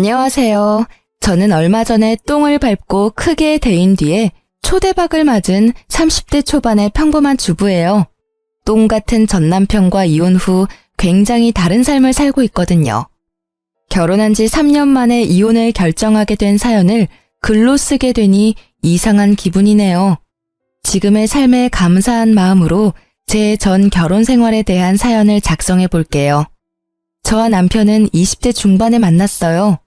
안녕하세요. 저는 얼마 전에 똥을 밟고 크게 데인 뒤에 초대박을 맞은 30대 초반의 평범한 주부예요. 똥 같은 전 남편과 이혼 후 굉장히 다른 삶을 살고 있거든요. 결혼한 지 3년 만에 이혼을 결정하게 된 사연을 글로 쓰게 되니 이상한 기분이네요. 지금의 삶에 감사한 마음으로 제 전 결혼 생활에 대한 사연을 작성해 볼게요. 저와 남편은 20대 중반에 만났어요.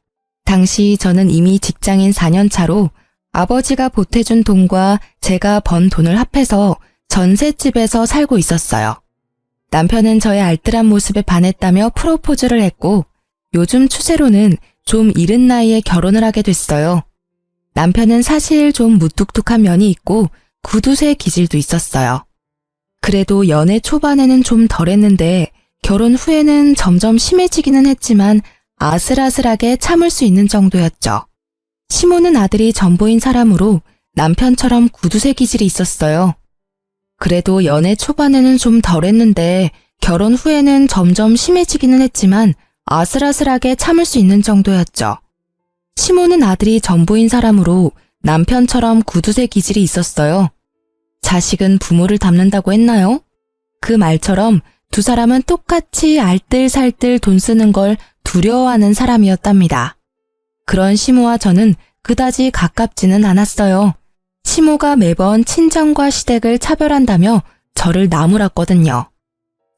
당시 저는 이미 직장인 4년 차로 아버지가 보태준 돈과 제가 번 돈을 합해서 전셋집에서 살고 있었어요. 남편은 저의 알뜰한 모습에 반했다며 프로포즈를 했고 요즘 추세로는 좀 이른 나이에 결혼을 하게 됐어요. 남편은 사실 좀 무뚝뚝한 면이 있고 구두쇠 기질도 있었어요. 그래도 연애 초반에는 좀 덜했는데 결혼 후에는 점점 심해지기는 했지만 아슬아슬하게 참을 수 있는 정도였죠. 시모는 아들이 전보인 사람으로 남편처럼 구두쇠 기질이 있었어요. 그래도 연애 초반에는 좀 덜했는데 결혼 후에는 점점 심해지기는 했지만 아슬아슬하게 참을 수 있는 정도였죠. 시모는 아들이 전보인 사람으로 남편처럼 구두쇠 기질이 있었어요. 자식은 부모를 닮는다고 했나요? 그 말처럼 두 사람은 똑같이 알뜰살뜰 돈 쓰는 걸 두려워하는 사람이었답니다. 그런 시모와 저는 그다지 가깝지는 않았어요. 시모가 매번 친정과 시댁을 차별한다며 저를 나무랐거든요.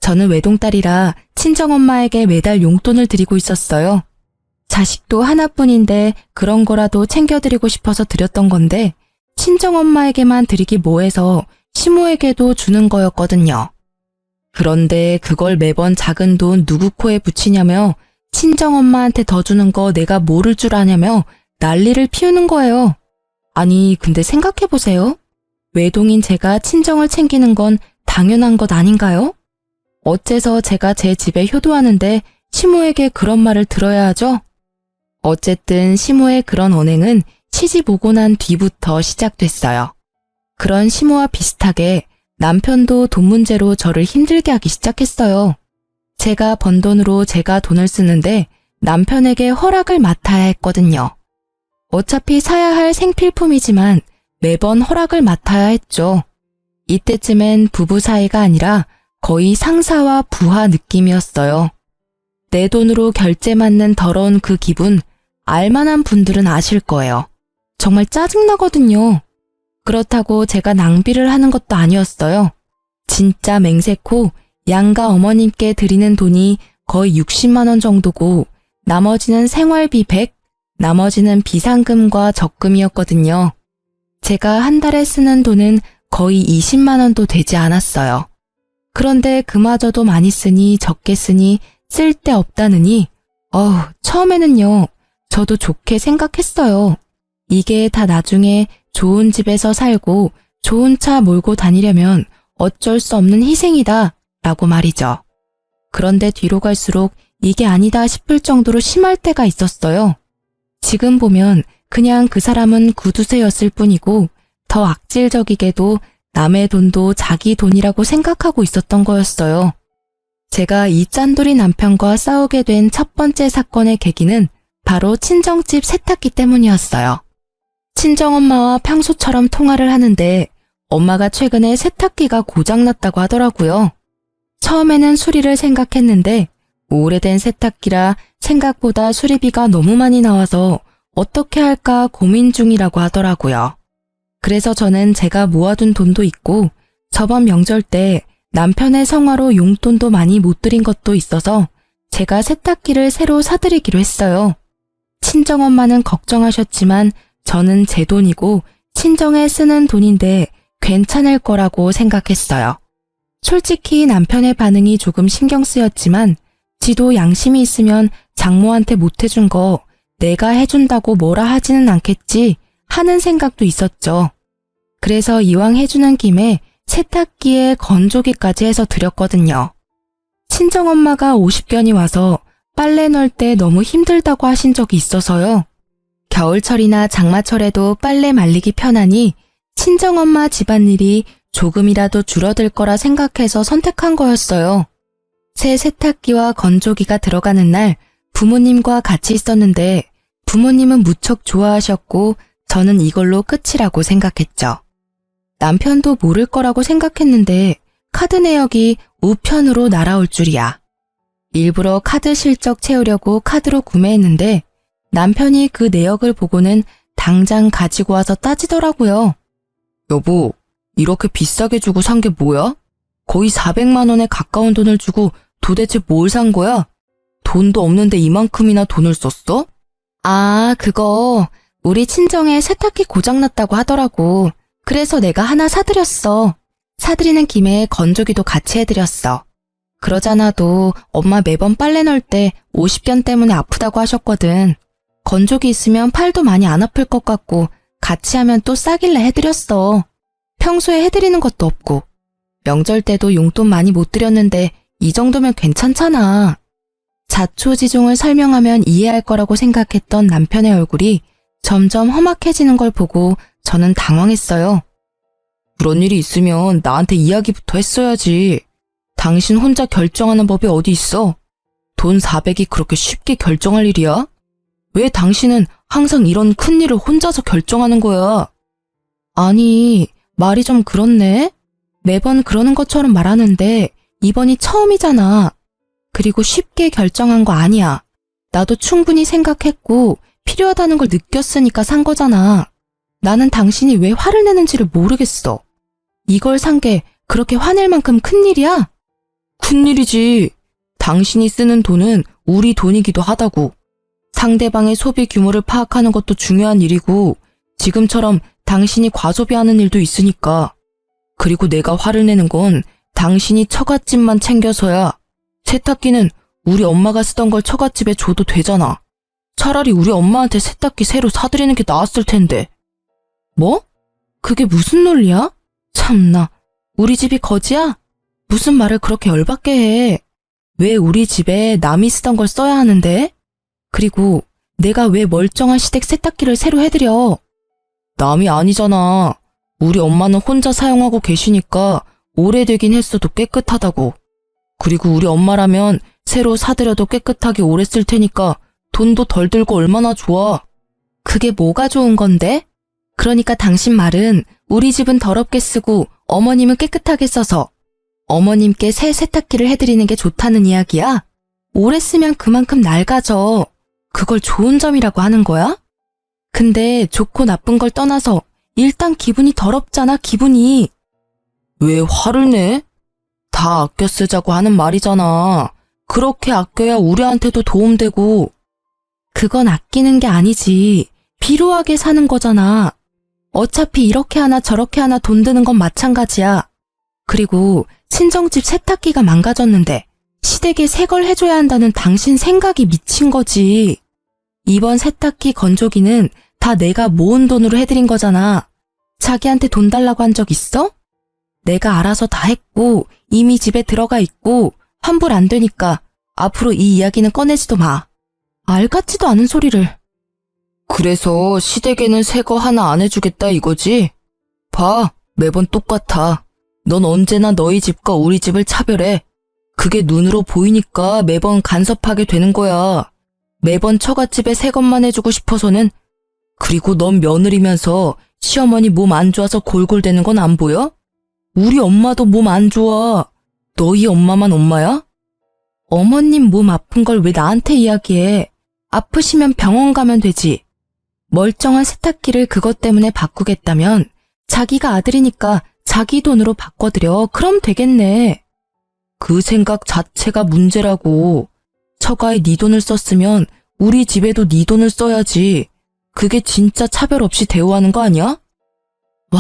저는 외동딸이라 친정엄마에게 매달 용돈을 드리고 있었어요. 자식도 하나뿐인데 그런 거라도 챙겨드리고 싶어서 드렸던 건데 친정엄마에게만 드리기 뭐해서 시모에게도 주는 거였거든요. 그런데 그걸 매번 작은 돈 누구 코에 붙이냐며 친정엄마한테 더 주는 거 내가 모를 줄 아냐며 난리를 피우는 거예요. 아니 근데 생각해보세요. 외동인 제가 친정을 챙기는 건 당연한 것 아닌가요? 어째서 제가 제 집에 효도하는데 시모에게 그런 말을 들어야 하죠? 어쨌든 시모의 그런 언행은 시집 오고 난 뒤부터 시작됐어요. 그런 시모와 비슷하게 남편도 돈 문제로 저를 힘들게 하기 시작했어요. 제가 번 돈으로 제가 돈을 쓰는데 남편에게 허락을 맡아야 했거든요. 어차피 사야 할 생필품이지만 매번 허락을 맡아야 했죠. 이때쯤엔 부부 사이가 아니라 거의 상사와 부하 느낌이었어요. 내 돈으로 결제 맞는 더러운 그 기분 알만한 분들은 아실 거예요. 정말 짜증나거든요. 그렇다고 제가 낭비를 하는 것도 아니었어요. 진짜 맹세코 양가 어머님께 드리는 돈이 거의 60만 원 정도고 나머지는 생활비 100, 나머지는 비상금과 적금이었거든요. 제가 한 달에 쓰는 돈은 거의 20만 원도 되지 않았어요. 그런데 그마저도 많이 쓰니 적게 쓰니 쓸데없다느니 처음에는요. 저도 좋게 생각했어요. 이게 다 나중에 좋은 집에서 살고 좋은 차 몰고 다니려면 어쩔 수 없는 희생이다 라고 말이죠. 그런데 뒤로 갈수록 이게 아니다 싶을 정도로 심할 때가 있었어요. 지금 보면 그냥 그 사람은 구두쇠였을 뿐이고 더 악질적이게도 남의 돈도 자기 돈이라고 생각하고 있었던 거였어요. 제가 이 짠돌이 남편과 싸우게 된 첫 번째 사건의 계기는 바로 친정집 세탁기 때문이었어요. 친정엄마와 평소처럼 통화를 하는데 엄마가 최근에 세탁기가 고장났다고 하더라고요. 처음에는 수리를 생각했는데 오래된 세탁기라 생각보다 수리비가 너무 많이 나와서 어떻게 할까 고민 중이라고 하더라고요. 그래서 저는 제가 모아둔 돈도 있고 저번 명절 때 남편의 성화로 용돈도 많이 못 드린 것도 있어서 제가 세탁기를 새로 사드리기로 했어요. 친정엄마는 걱정하셨지만 저는 제 돈이고 친정에 쓰는 돈인데 괜찮을 거라고 생각했어요. 솔직히 남편의 반응이 조금 신경 쓰였지만 지도 양심이 있으면 장모한테 못 해준 거 내가 해준다고 뭐라 하지는 않겠지 하는 생각도 있었죠. 그래서 이왕 해주는 김에 세탁기에 건조기까지 해서 드렸거든요. 친정엄마가 50견이 와서 빨래 넣을 때 너무 힘들다고 하신 적이 있어서요. 겨울철이나 장마철에도 빨래 말리기 편하니 친정엄마 집안일이 조금이라도 줄어들 거라 생각해서 선택한 거였어요. 새 세탁기와 건조기가 들어가는 날 부모님과 같이 있었는데 부모님은 무척 좋아하셨고 저는 이걸로 끝이라고 생각했죠. 남편도 모를 거라고 생각했는데 카드 내역이 우편으로 날아올 줄이야. 일부러 카드 실적 채우려고 카드로 구매했는데 남편이 그 내역을 보고는 당장 가지고 와서 따지더라고요. 여보, 이렇게 비싸게 주고 산 게 뭐야? 거의 400만 원에 가까운 돈을 주고 도대체 뭘 산 거야? 돈도 없는데 이만큼이나 돈을 썼어? 아, 그거 우리 친정에 세탁기 고장났다고 하더라고. 그래서 내가 하나 사드렸어. 사드리는 김에 건조기도 같이 해드렸어. 그러잖아도 엄마 매번 빨래 넣을 때 오십견 때문에 아프다고 하셨거든. 건조기 있으면 팔도 많이 안 아플 것 같고 같이 하면 또 싸길래 해드렸어. 평소에 해드리는 것도 없고. 명절 때도 용돈 많이 못 드렸는데 이 정도면 괜찮잖아. 자초지종을 설명하면 이해할 거라고 생각했던 남편의 얼굴이 점점 험악해지는 걸 보고 저는 당황했어요. 그런 일이 있으면 나한테 이야기부터 했어야지. 당신 혼자 결정하는 법이 어디 있어? 돈 400이 그렇게 쉽게 결정할 일이야? 왜 당신은 항상 이런 큰일을 혼자서 결정하는 거야? 아니, 말이 좀 그렇네? 매번 그러는 것처럼 말하는데 이번이 처음이잖아. 그리고 쉽게 결정한 거 아니야. 나도 충분히 생각했고 필요하다는 걸 느꼈으니까 산 거잖아. 나는 당신이 왜 화를 내는지를 모르겠어. 이걸 산 게 그렇게 화낼 만큼 큰일이야? 큰일이지. 당신이 쓰는 돈은 우리 돈이기도 하다고. 상대방의 소비 규모를 파악하는 것도 중요한 일이고 지금처럼 당신이 과소비하는 일도 있으니까. 그리고 내가 화를 내는 건 당신이 처갓집만 챙겨서야. 세탁기는 우리 엄마가 쓰던 걸 처갓집에 줘도 되잖아. 차라리 우리 엄마한테 세탁기 새로 사드리는 게 나았을 텐데. 뭐? 그게 무슨 논리야? 참나, 우리 집이 거지야? 무슨 말을 그렇게 열받게 해. 왜 우리 집에 남이 쓰던 걸 써야 하는데? 그리고 내가 왜 멀쩡한 시댁 세탁기를 새로 해드려? 남이 아니잖아. 우리 엄마는 혼자 사용하고 계시니까 오래되긴 했어도 깨끗하다고. 그리고 우리 엄마라면 새로 사드려도 깨끗하게 오래 쓸 테니까 돈도 덜 들고 얼마나 좋아. 그게 뭐가 좋은 건데? 그러니까 당신 말은 우리 집은 더럽게 쓰고 어머님은 깨끗하게 써서 어머님께 새 세탁기를 해드리는 게 좋다는 이야기야? 오래 쓰면 그만큼 낡아져. 그걸 좋은 점이라고 하는 거야? 근데 좋고 나쁜 걸 떠나서 일단 기분이 더럽잖아, 기분이. 왜 화를 내? 다 아껴 쓰자고 하는 말이잖아. 그렇게 아껴야 우리한테도 도움되고. 그건 아끼는 게 아니지. 비루하게 사는 거잖아. 어차피 이렇게 하나 저렇게 하나 돈 드는 건 마찬가지야. 그리고 친정집 세탁기가 망가졌는데 시댁에 새 걸 해줘야 한다는 당신 생각이 미친 거지. 이번 세탁기 건조기는 다 내가 모은 돈으로 해드린 거잖아. 자기한테 돈 달라고 한 적 있어? 내가 알아서 다 했고 이미 집에 들어가 있고 환불 안 되니까 앞으로 이 이야기는 꺼내지도 마. 알 같지도 않은 소리를. 그래서 시댁에는 새 거 하나 안 해주겠다 이거지? 봐, 매번 똑같아. 넌 언제나 너희 집과 우리 집을 차별해. 그게 눈으로 보이니까 매번 간섭하게 되는 거야. 매번 처갓집에 새 것만 해주고 싶어서는. 그리고 넌 며느리면서 시어머니 몸 안 좋아서 골골대는 건 안 보여? 우리 엄마도 몸 안 좋아. 너희 엄마만 엄마야? 어머님 몸 아픈 걸 왜 나한테 이야기해? 아프시면 병원 가면 되지. 멀쩡한 세탁기를 그것 때문에 바꾸겠다면 자기가 아들이니까 자기 돈으로 바꿔드려. 그럼 되겠네. 그 생각 자체가 문제라고. 처가에 네 돈을 썼으면 우리 집에도 네 돈을 써야지. 그게 진짜 차별 없이 대우하는 거 아니야? 와,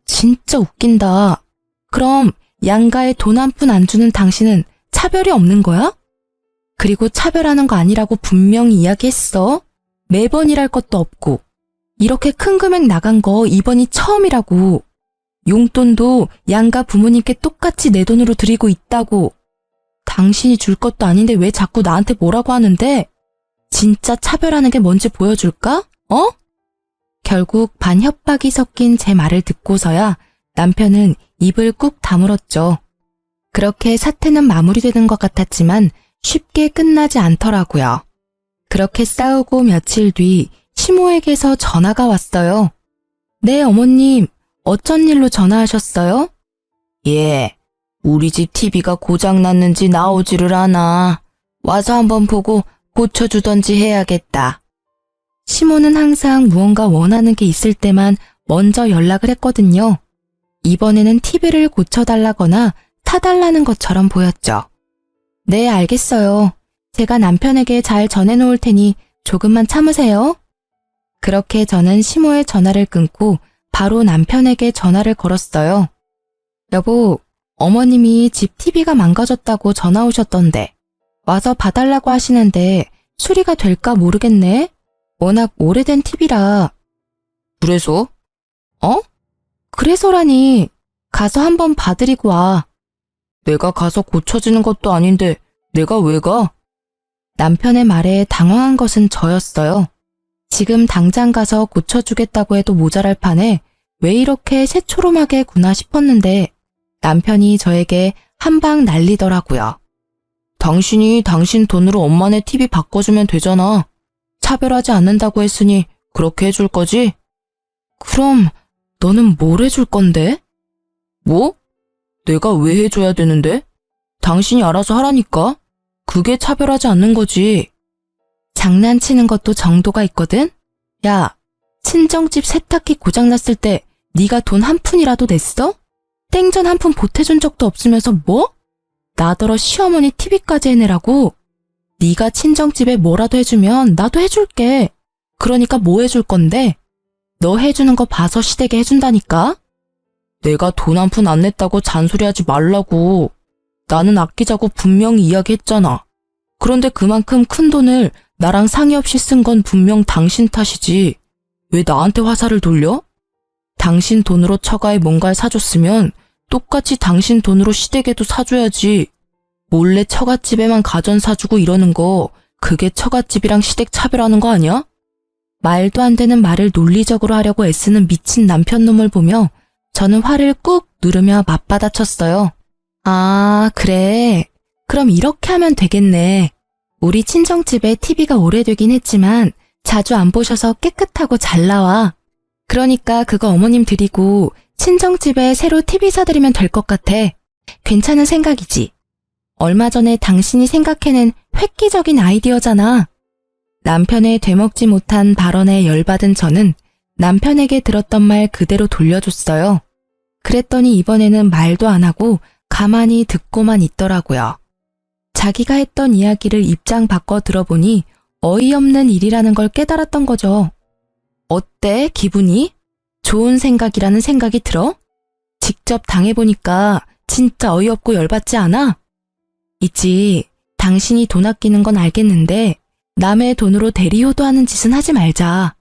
진짜 웃긴다. 그럼 양가에 돈 한 푼 안 주는 당신은 차별이 없는 거야? 그리고 차별하는 거 아니라고 분명히 이야기했어. 매번 일할 것도 없고. 이렇게 큰 금액 나간 거 이번이 처음이라고. 용돈도 양가 부모님께 똑같이 내 돈으로 드리고 있다고. 당신이 줄 것도 아닌데 왜 자꾸 나한테 뭐라고 하는데? 진짜 차별하는 게 뭔지 보여줄까? 어? 결국 반 협박이 섞인 제 말을 듣고서야 남편은 입을 꾹 다물었죠. 그렇게 사태는 마무리되는 것 같았지만 쉽게 끝나지 않더라고요. 그렇게 싸우고 며칠 뒤 시모에게서 전화가 왔어요. 네, 어머님. 어쩐 일로 전화하셨어요? 예, 우리 집 TV가 고장났는지 나오지를 않아. 와서 한번 보고 고쳐주던지 해야겠다. 시모는 항상 무언가 원하는 게 있을 때만 먼저 연락을 했거든요. 이번에는 TV를 고쳐달라거나 사달라는 것처럼 보였죠. 네, 알겠어요. 제가 남편에게 잘 전해놓을 테니 조금만 참으세요. 그렇게 저는 시모의 전화를 끊고 바로 남편에게 전화를 걸었어요. 여보, 어머님이 집 TV가 망가졌다고 전화 오셨던데 와서 봐달라고 하시는데 수리가 될까 모르겠네. 워낙 오래된 TV라. 그래서? 그래서라니. 가서 한번 봐드리고 와. 내가 가서 고쳐지는 것도 아닌데 내가 왜 가? 남편의 말에 당황한 것은 저였어요. 지금 당장 가서 고쳐주겠다고 해도 모자랄 판에 왜 이렇게 새초롬하게 구나 싶었는데 남편이 저에게 한방 날리더라고요. 당신이 당신 돈으로 엄마네 TV 바꿔주면 되잖아. 차별하지 않는다고 했으니 그렇게 해줄 거지? 그럼 너는 뭘 해줄 건데? 뭐? 내가 왜 해줘야 되는데? 당신이 알아서 하라니까? 그게 차별하지 않는 거지. 장난치는 것도 정도가 있거든? 야, 친정집 세탁기 고장났을 때 네가 돈 한 푼이라도 냈어? 땡전 한 푼 보태준 적도 없으면서 뭐? 나더러 시어머니 TV까지 해내라고? 네가 친정집에 뭐라도 해주면 나도 해줄게. 그러니까 뭐 해줄 건데? 너 해주는 거 봐서 시댁에 해준다니까? 내가 돈 한 푼 안 냈다고 잔소리하지 말라고. 나는 아끼자고 분명히 이야기했잖아. 그런데 그만큼 큰 돈을 나랑 상의 없이 쓴 건 분명 당신 탓이지. 왜 나한테 화살을 돌려? 당신 돈으로 처가에 뭔가를 사줬으면 똑같이 당신 돈으로 시댁에도 사줘야지. 몰래 처갓집에만 가전 사주고 이러는 거 그게 처갓집이랑 시댁 차별하는 거 아니야? 말도 안 되는 말을 논리적으로 하려고 애쓰는 미친 남편 놈을 보며 저는 화를 꾹 누르며 맞받아쳤어요. 아, 그래. 그럼 이렇게 하면 되겠네. 우리 친정집에 TV가 오래되긴 했지만 자주 안 보셔서 깨끗하고 잘 나와. 그러니까 그거 어머님 드리고 친정집에 새로 TV 사드리면 될 것 같아. 괜찮은 생각이지. 얼마 전에 당신이 생각해낸 획기적인 아이디어잖아. 남편의 되먹지 못한 발언에 열받은 저는 남편에게 들었던 말 그대로 돌려줬어요. 그랬더니 이번에는 말도 안 하고 가만히 듣고만 있더라고요. 자기가 했던 이야기를 입장 바꿔 들어보니 어이없는 일이라는 걸 깨달았던 거죠. 어때, 기분이? 좋은 생각이라는 생각이 들어? 직접 당해보니까 진짜 어이없고 열받지 않아? 있지, 당신이 돈 아끼는 건 알겠는데 남의 돈으로 대리효도하는 짓은 하지 말자.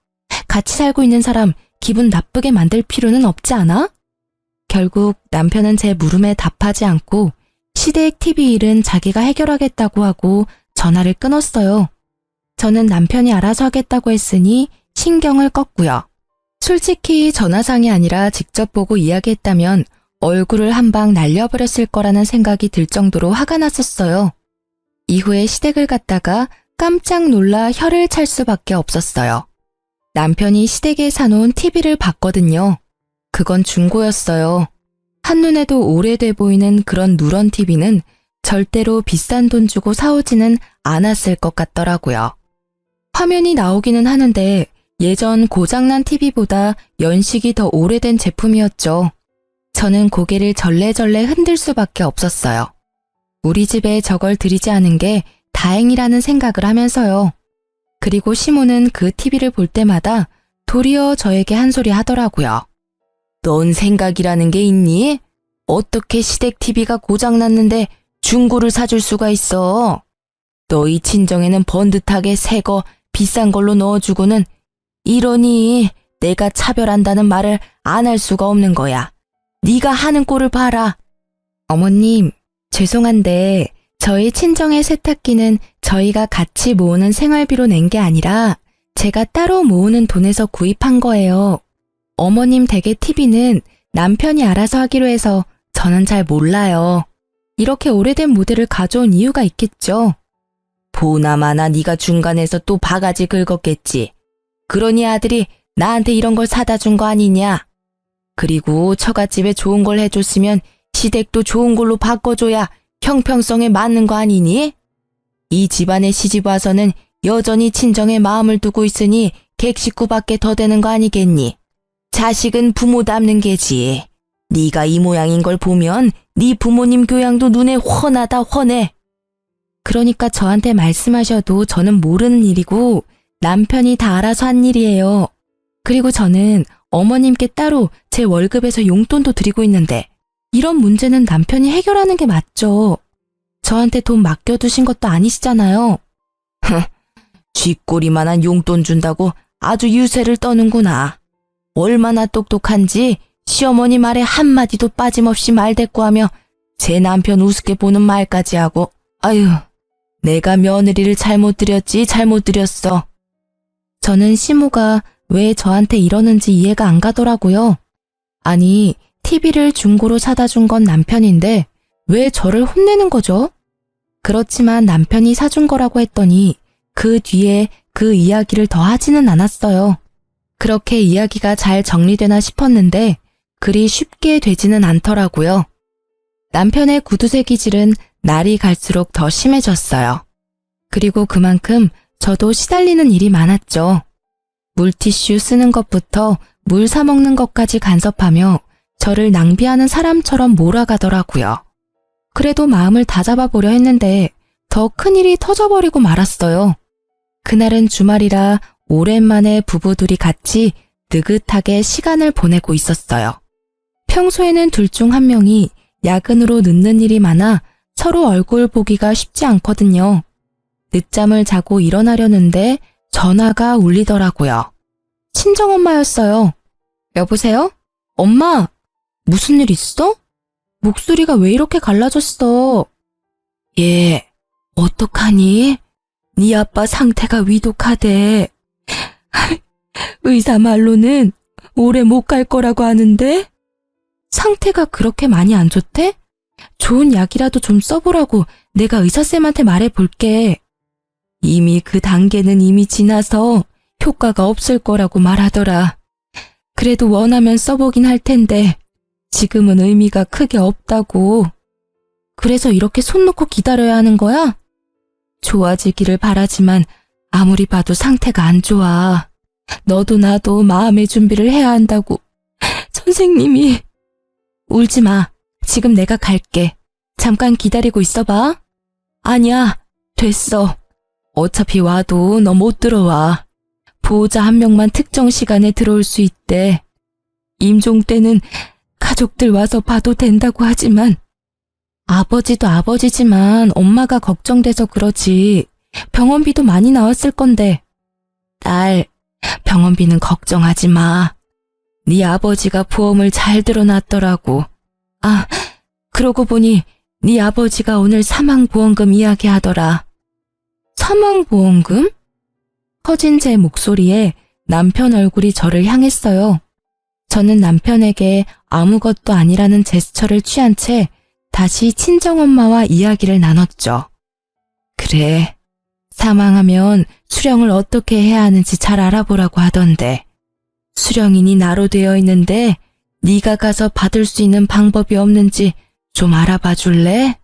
같이 살고 있는 사람 기분 나쁘게 만들 필요는 없지 않아? 결국 남편은 제 물음에 답하지 않고 시댁 TV 일은 자기가 해결하겠다고 하고 전화를 끊었어요. 저는 남편이 알아서 하겠다고 했으니 신경을 껐고요. 솔직히 전화상이 아니라 직접 보고 이야기했다면 얼굴을 한 방 날려버렸을 거라는 생각이 들 정도로 화가 났었어요. 이후에 시댁을 갔다가 깜짝 놀라 혀를 찰 수밖에 없었어요. 남편이 시댁에 사놓은 TV를 봤거든요. 그건 중고였어요. 한눈에도 오래돼 보이는 그런 누런 TV는 절대로 비싼 돈 주고 사오지는 않았을 것 같더라고요. 화면이 나오기는 하는데 예전 고장난 TV보다 연식이 더 오래된 제품이었죠. 저는 고개를 절레절레 흔들 수밖에 없었어요. 우리 집에 저걸 들이지 않은 게 다행이라는 생각을 하면서요. 그리고 시모는 그 TV를 볼 때마다 도리어 저에게 한 소리 하더라고요. 넌 생각이라는 게 있니? 어떻게 시댁 TV가 고장났는데 중고를 사줄 수가 있어? 너희 친정에는 번듯하게 새 거 비싼 걸로 넣어주고는 이러니 내가 차별한다는 말을 안 할 수가 없는 거야. 네가 하는 꼴을 봐라. 어머님, 죄송한데 저희 친정의 세탁기는 저희가 같이 모으는 생활비로 낸 게 아니라 제가 따로 모으는 돈에서 구입한 거예요. 어머님 댁의 TV는 남편이 알아서 하기로 해서 저는 잘 몰라요. 이렇게 오래된 모델을 가져온 이유가 있겠죠. 보나마나 네가 중간에서 또 바가지 긁었겠지. 그러니 아들이 나한테 이런 걸 사다 준 거 아니냐? 그리고 처갓집에 좋은 걸 해줬으면 시댁도 좋은 걸로 바꿔줘야 형평성에 맞는 거 아니니? 이 집안에 시집 와서는 여전히 친정에 마음을 두고 있으니 객식구밖에 더 되는 거 아니겠니? 자식은 부모 닮는 게지. 네가 이 모양인 걸 보면 네 부모님 교양도 눈에 훤하다 훤해. 그러니까 저한테 말씀하셔도 저는 모르는 일이고 남편이 다 알아서 한 일이에요. 그리고 저는 어머님께 따로 제 월급에서 용돈도 드리고 있는데 이런 문제는 남편이 해결하는 게 맞죠. 저한테 돈 맡겨두신 것도 아니시잖아요. 쥐꼬리만한 용돈 준다고 아주 유세를 떠는구나. 얼마나 똑똑한지 시어머니 말에 한마디도 빠짐없이 말대꾸하며 제 남편 우습게 보는 말까지 하고 아유, 내가 며느리를 잘못 들였어. 저는 시모가 왜 저한테 이러는지 이해가 안 가더라고요. 아니, TV를 중고로 사다 준 건 남편인데 왜 저를 혼내는 거죠? 그렇지만 남편이 사준 거라고 했더니 그 뒤에 그 이야기를 더 하지는 않았어요. 그렇게 이야기가 잘 정리되나 싶었는데 그리 쉽게 되지는 않더라고요. 남편의 구두쇠 기질은 날이 갈수록 더 심해졌어요. 그리고 그만큼 저도 시달리는 일이 많았죠. 물티슈 쓰는 것부터 물 사 먹는 것까지 간섭하며 저를 낭비하는 사람처럼 몰아가더라고요. 그래도 마음을 다잡아보려 했는데 더 큰일이 터져버리고 말았어요. 그날은 주말이라 오랜만에 부부둘이 같이 느긋하게 시간을 보내고 있었어요. 평소에는 둘 중 한 명이 야근으로 늦는 일이 많아 서로 얼굴 보기가 쉽지 않거든요. 늦잠을 자고 일어나려는데 전화가 울리더라고요. 친정엄마였어요. 여보세요? 엄마, 무슨 일 있어? 목소리가 왜 이렇게 갈라졌어? 얘, 어떡하니? 네 아빠 상태가 위독하대. 의사 말로는 오래 못 갈 거라고 하는데? 상태가 그렇게 많이 안 좋대? 좋은 약이라도 좀 써보라고 내가 의사쌤한테 말해볼게. 이미 그 단계는 이미 지나서 효과가 없을 거라고 말하더라. 그래도 원하면 써보긴 할 텐데 지금은 의미가 크게 없다고. 그래서 이렇게 손 놓고 기다려야 하는 거야? 좋아지기를 바라지만 아무리 봐도 상태가 안 좋아. 너도 나도 마음의 준비를 해야 한다고 선생님이. 울지 마. 지금 내가 갈게. 잠깐 기다리고 있어봐. 아니야, 됐어. 어차피 와도 너 못 들어와. 보호자 한 명만 특정 시간에 들어올 수 있대. 임종 때는 가족들 와서 봐도 된다고 하지만 아버지도 아버지지만 엄마가 걱정돼서 그러지. 병원비도 많이 나왔을 건데. 딸, 병원비는 걱정하지 마. 네 아버지가 보험을 잘 들어놨더라고. 아, 그러고 보니 네 아버지가 오늘 사망보험금 이야기하더라. 사망보험금? 커진 제 목소리에 남편 얼굴이 저를 향했어요. 저는 남편에게 아무것도 아니라는 제스처를 취한 채 다시 친정엄마와 이야기를 나눴죠. 그래, 사망하면 수령을 어떻게 해야 하는지 잘 알아보라고 하던데. 수령인이 나로 되어 있는데 네가 가서 받을 수 있는 방법이 없는지 좀 알아봐 줄래?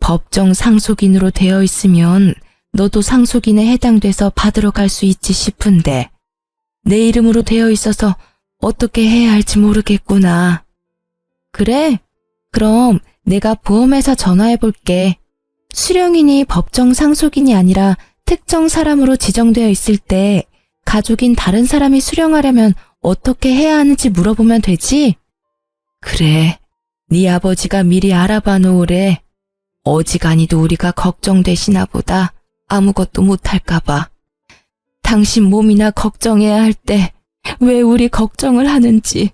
법정 상속인으로 되어 있으면 너도 상속인에 해당돼서 받으러 갈 수 있지 싶은데 내 이름으로 되어 있어서 어떻게 해야 할지 모르겠구나. 그래? 그럼 내가 보험회사 전화해 볼게. 수령인이 법정 상속인이 아니라 특정 사람으로 지정되어 있을 때 가족인 다른 사람이 수령하려면 어떻게 해야 하는지 물어보면 되지? 그래, 네 아버지가 미리 알아봐 놓으래. 어지간히도 우리가 걱정되시나 보다. 아무것도 못할까봐. 당신 몸이나 걱정해야 할 때 왜 우리 걱정을 하는지.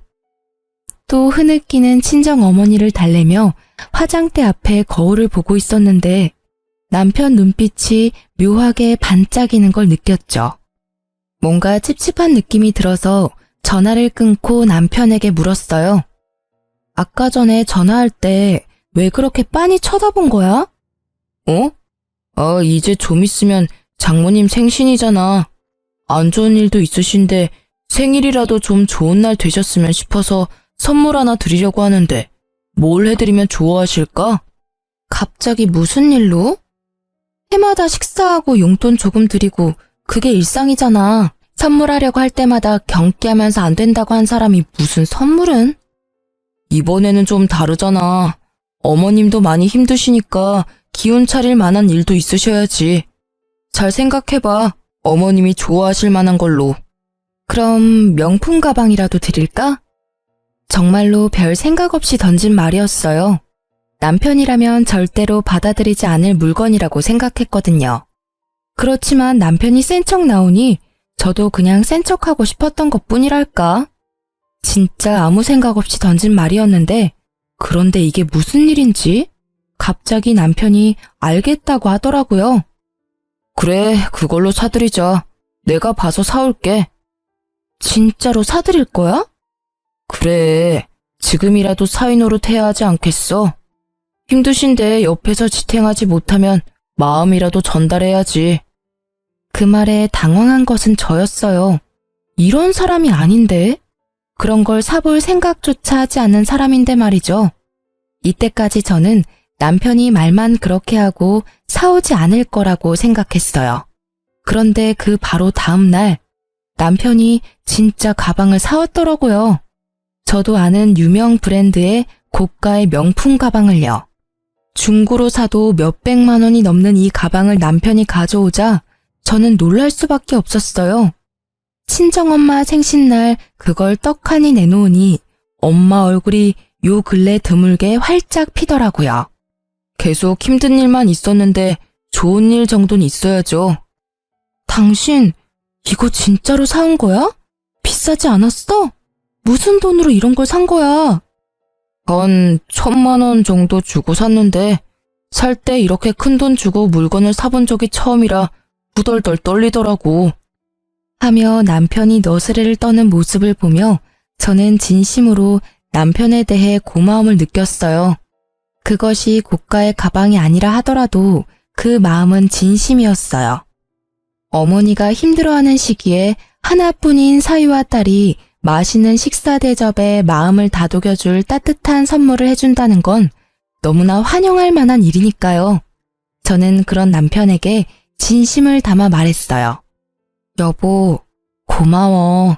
또 흐느끼는 친정어머니를 달래며 화장대 앞에 거울을 보고 있었는데 남편 눈빛이 묘하게 반짝이는 걸 느꼈죠. 뭔가 찝찝한 느낌이 들어서 전화를 끊고 남편에게 물었어요. 아까 전에 전화할 때 왜 그렇게 빤히 쳐다본 거야? 어? 이제 좀 있으면 장모님 생신이잖아. 안 좋은 일도 있으신데 생일이라도 좀 좋은 날 되셨으면 싶어서 선물 하나 드리려고 하는데 뭘 해드리면 좋아하실까? 갑자기 무슨 일로? 해마다 식사하고 용돈 조금 드리고 그게 일상이잖아. 선물하려고 할 때마다 경기하면서 안 된다고 한 사람이 무슨 선물은? 이번에는 좀 다르잖아. 어머님도 많이 힘드시니까 기운 차릴 만한 일도 있으셔야지. 잘 생각해봐. 어머님이 좋아하실 만한 걸로. 그럼 명품 가방이라도 드릴까? 정말로 별 생각 없이 던진 말이었어요. 남편이라면 절대로 받아들이지 않을 물건이라고 생각했거든요. 그렇지만 남편이 센 척 나오니 저도 그냥 센 척하고 싶었던 것뿐이랄까? 진짜 아무 생각 없이 던진 말이었는데 그런데 이게 무슨 일인지 갑자기 남편이 알겠다고 하더라고요. 그래, 그걸로 사드리자. 내가 봐서 사올게. 진짜로 사드릴 거야? 그래, 지금이라도 사위 노릇 해야 하지 않겠어? 힘드신데 옆에서 지탱하지 못하면 마음이라도 전달해야지. 그 말에 당황한 것은 저였어요. 이런 사람이 아닌데? 그런 걸 사볼 생각조차 하지 않는 사람인데 말이죠. 이때까지 저는 남편이 말만 그렇게 하고 사오지 않을 거라고 생각했어요. 그런데 그 바로 다음 날 남편이 진짜 가방을 사왔더라고요. 저도 아는 유명 브랜드의 고가의 명품 가방을요. 중고로 사도 몇백만 원이 넘는 이 가방을 남편이 가져오자 저는 놀랄 수밖에 없었어요. 친정엄마 생신날 그걸 떡하니 내놓으니 엄마 얼굴이 요 근래 드물게 활짝 피더라고요. 계속 힘든 일만 있었는데 좋은 일 정도는 있어야죠. 당신 이거 진짜로 사온 거야? 비싸지 않았어? 무슨 돈으로 이런 걸 산 거야? 한 1,000만 원 정도 주고 샀는데 살 때 이렇게 큰 돈 주고 물건을 사본 적이 처음이라 후덜덜 떨리더라고. 하며 남편이 너스레를 떠는 모습을 보며 저는 진심으로 남편에 대해 고마움을 느꼈어요. 그것이 고가의 가방이 아니라 하더라도 그 마음은 진심이었어요. 어머니가 힘들어하는 시기에 하나뿐인 사위와 딸이 맛있는 식사 대접에 마음을 다독여줄 따뜻한 선물을 해준다는 건 너무나 환영할 만한 일이니까요. 저는 그런 남편에게 진심을 담아 말했어요. 여보, 고마워.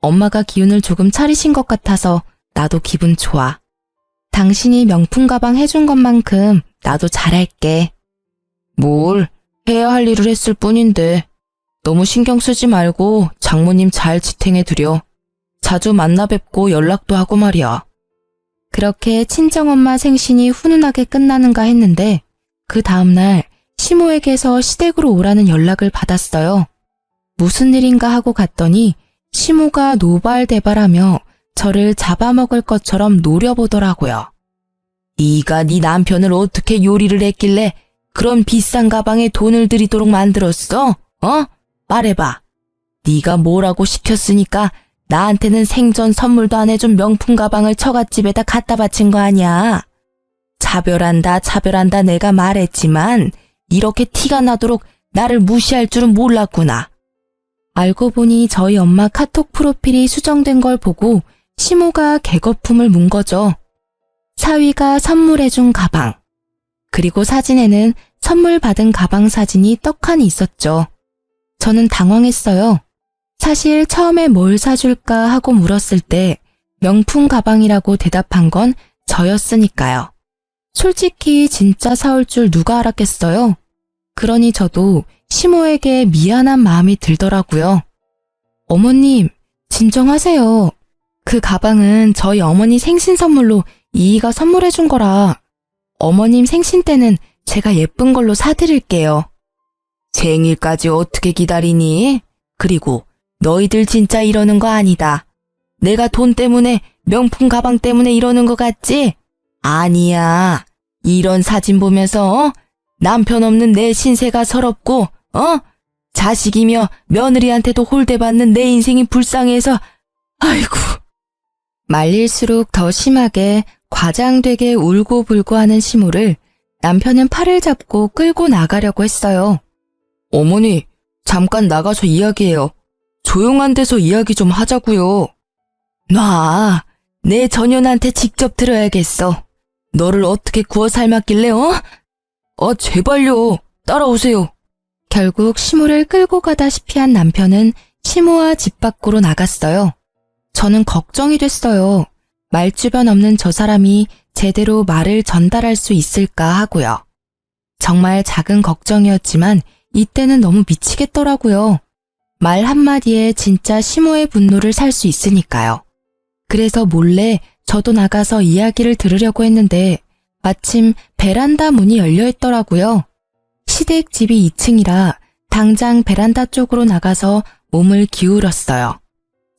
엄마가 기운을 조금 차리신 것 같아서 나도 기분 좋아. 당신이 명품 가방 해준 것만큼 나도 잘할게. 뭘, 해야 할 일을 했을 뿐인데 너무 신경 쓰지 말고 장모님 잘 지탱해드려. 자주 만나 뵙고 연락도 하고 말이야. 그렇게 친정엄마 생신이 훈훈하게 끝나는가 했는데 그 다음날 시모에게서 시댁으로 오라는 연락을 받았어요. 무슨 일인가 하고 갔더니 시모가 노발대발하며 저를 잡아먹을 것처럼 노려보더라고요. 네가 네 남편을 어떻게 요리를 했길래 그런 비싼 가방에 돈을 들이도록 만들었어? 말해봐. 네가 뭐라고 시켰으니까 나한테는 생전 선물도 안 해준 명품 가방을 처갓집에다 갖다 바친 거 아니야. 차별한다 내가 말했지만 이렇게 티가 나도록 나를 무시할 줄은 몰랐구나. 알고 보니 저희 엄마 카톡 프로필이 수정된 걸 보고 시모가 개거품을 문 거죠. 사위가 선물해준 가방. 그리고 사진에는 선물 받은 가방 사진이 떡하니 있었죠. 저는 당황했어요. 사실 처음에 뭘 사줄까 하고 물었을 때 명품 가방이라고 대답한 건 저였으니까요. 솔직히 진짜 사올 줄 누가 알았겠어요? 그러니 저도 시모에게 미안한 마음이 들더라고요. 어머님, 진정하세요. 그 가방은 저희 어머니 생신 선물로 이이가 선물해준 거라. 어머님 생신 때는 제가 예쁜 걸로 사드릴게요. 생일까지 어떻게 기다리니? 그리고 너희들 진짜 이러는 거 아니다. 내가 돈 때문에 명품 가방 때문에 이러는 거 같지? 아니야. 이런 사진 보면서 남편 없는 내 신세가 서럽고 자식이며 며느리한테도 홀대받는 내 인생이 불쌍해서 아이고. 말릴수록 더 심하게 과장되게 울고불고 하는 시모를 남편은 팔을 잡고 끌고 나가려고 했어요. 어머니, 잠깐 나가서 이야기해요. 조용한 데서 이야기 좀 하자고요. 놔. 내 전현한테 직접 들어야겠어. 너를 어떻게 구워 삶았길래, 제발요. 따라오세요. 결국 시모를 끌고 가다시피 한 남편은 시모와 집 밖으로 나갔어요. 저는 걱정이 됐어요. 말주변 없는 저 사람이 제대로 말을 전달할 수 있을까 하고요. 정말 작은 걱정이었지만 이때는 너무 미치겠더라고요. 말 한마디에 진짜 시모의 분노를 살 수 있으니까요. 그래서 몰래 저도 나가서 이야기를 들으려고 했는데 마침 베란다 문이 열려 있더라고요. 시댁 집이 2층이라 당장 베란다 쪽으로 나가서 몸을 기울였어요.